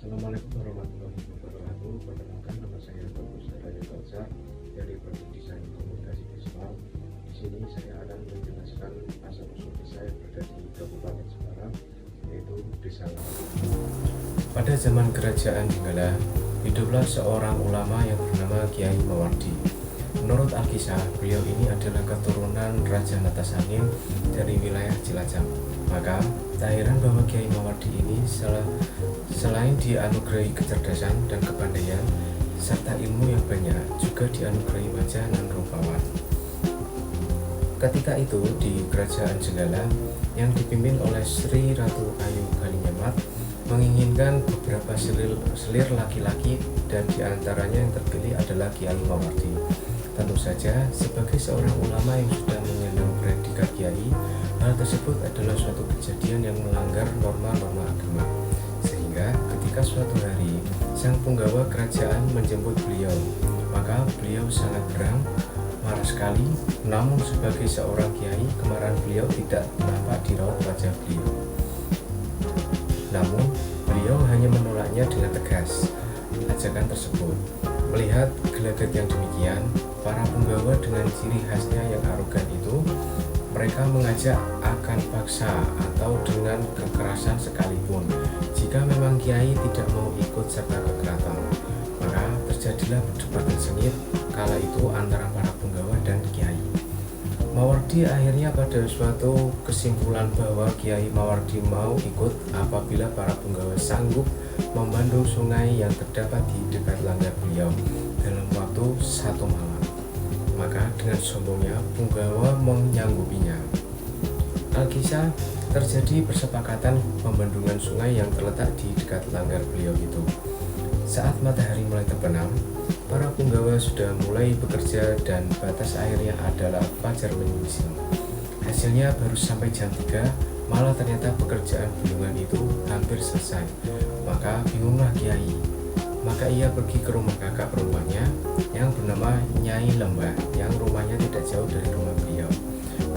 Assalamualaikum warahmatullahi wabarakatuh. Perkenalkan, nama saya Dr. Sadaya Kalsar dari Prodi Desain Komunikasi Visual. Di sini saya akan menjelaskan asal-usul desain berada di Kabupaten Semarang, yaitu Desa Lango. Pada zaman Kerajaan Jenggala, hiduplah seorang ulama yang bernama Kiai Mawardi. Menurut Alkisah, beliau ini adalah keturunan Raja Natas Angin dari wilayah Cilacap. Maka, tak heran bahwa Kiai Mawardi ini selain dianugerahi kecerdasan dan kepandaian serta ilmu yang banyak, juga dianugerahi wajah nan rupawan. Ketika itu di Kerajaan Jenggala yang dipimpin oleh Sri Ratu Ayu Kalinyamat menginginkan beberapa selir laki-laki, dan diantaranya yang terpilih adalah Kiai Mawardi. Tentu saja, sebagai seorang ulama yang sudah menyandang predikat kiai, hal tersebut adalah suatu kejadian yang melanggar norma-norma agama. Sehingga ketika suatu hari sang punggawa kerajaan menjemput beliau, maka beliau sangat geram, marah sekali. Namun sebagai seorang kiai, kemarahan beliau tidak nampak di raut wajah beliau. Namun beliau hanya menolaknya dengan tegas ajakan tersebut. Melihat gelagat yang demikian, para punggawa dengan ciri khasnya yang arogan itu, mereka mengajak akan paksa atau dengan kekerasan sekalipun. Jika memang kiai tidak mau ikut serta ke keraton, maka terjadilah perdebatan sengit kala itu antara para punggawa dan kiai. Mawardi akhirnya pada suatu kesimpulan bahwa Kiai Mawardi mau ikut apabila para punggawa sanggup membendung sungai yang terdapat di dekat langgar beliau dalam waktu 1 malam. Maka dengan sombongnya punggawa menyanggupinya. Alkisah, terjadi persepakatan pembendungan sungai yang terletak di dekat langgar beliau itu. Saat matahari mulai terbenam, para punggawa sudah mulai bekerja dan batas airnya adalah fajar menyingsing. Hasilnya baru sampai jam 3, malah ternyata pekerjaan bendungan itu hampir selesai. Maka bingunglah Kiai. Maka ia pergi ke rumah kakak perempuannya yang bernama Nyai Lembah, yang rumahnya tidak jauh dari rumah beliau.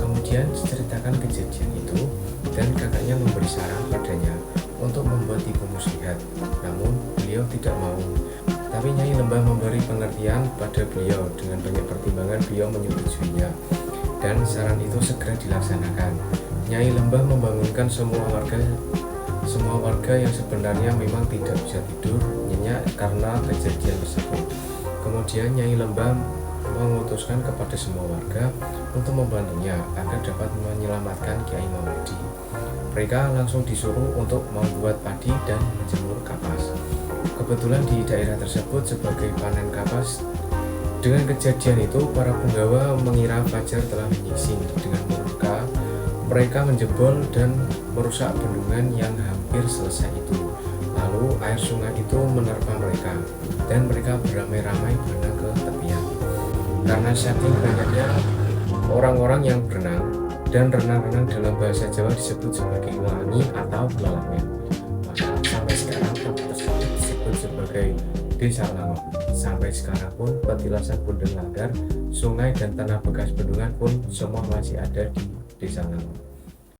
Kemudian diceritakan kejadian itu, dan kakaknya memberi saran padanya untuk membuat tipu muslihat. Namun beliau tidak mau. Tapi Nyai Lembah memberi pengertian pada beliau. Dengan banyak pertimbangan beliau menyetujuinya, dan saran itu segera dilaksanakan. Nyai Lembah membangunkan semua warga yang sebenarnya memang tidak bisa tidur nyenyak karena kejadian tersebut. Kemudian Nyai Lembah mengutuskan kepada semua warga untuk membantunya agar dapat menyelamatkan Kiai Mawardi. Mereka langsung disuruh untuk membuat padi dan menjemur kapas. Kebetulan di daerah tersebut sebagai panen kapas. Dengan kejadian itu, para punggawa mengira fajar telah menyingsing. Dengan murka, mereka menjebol dan merusak bendungan yang hampir selesai itu. Lalu air sungai itu menerpa mereka, dan mereka beramai-ramai berenang ke tepian. Karena saking banyaknya orang-orang yang berenang, dan renang-renang dalam bahasa Jawa disebut sebagai wangi atau belalangan. Maka sampai sekarang tempat tersebut disebut sebagai Desa Lango. Sampai sekarang pun petilasan Punden Langgar, sungai dan tanah bekas bendungan pun semua masih ada di Desa Lango.